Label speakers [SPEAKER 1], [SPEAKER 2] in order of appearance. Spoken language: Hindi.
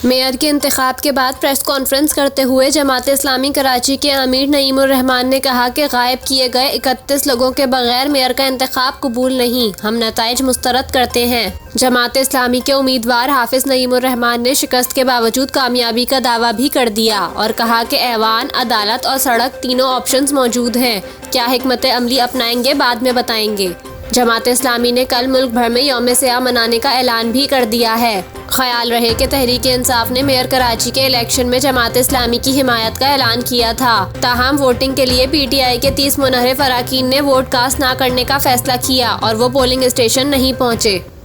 [SPEAKER 1] मेयर के इंतखाब के बाद प्रेस कॉन्फ्रेंस करते हुए जमात इस्लामी कराची के अमीर नईमुर रहमान ने कहा कि गायब किए गए 31 लोगों के बगैर मेयर का इंतखाब कबूल नहीं, हम नताइज मुस्तरद करते हैं। जमात इस्लामी के उम्मीदवार हाफिज नईमुर रहमान ने शिकस्त के बावजूद कामयाबी का दावा भी कर दिया और कहा कि ऐवान, अदालत और सड़क तीनों ऑप्शंस मौजूद हैं। क्या हिकमत अमली अपनाएंगे बाद में बताएंगे। जमात इस्लामी ने कल मुल्क भर में यौम सियाह मनाने का ऐलान भी कर दिया है। ख्याल रहे कि तहरीक इंसाफ ने मेयर कराची के इलेक्शन में जमात इस्लामी की हिमायत का ऐलान किया था। ताहम वोटिंग के लिए PTI के 30 मुनहरिफ अरकान ने वोट कास्ट न करने का फैसला किया और वो पोलिंग स्टेशन नहीं पहुंचे।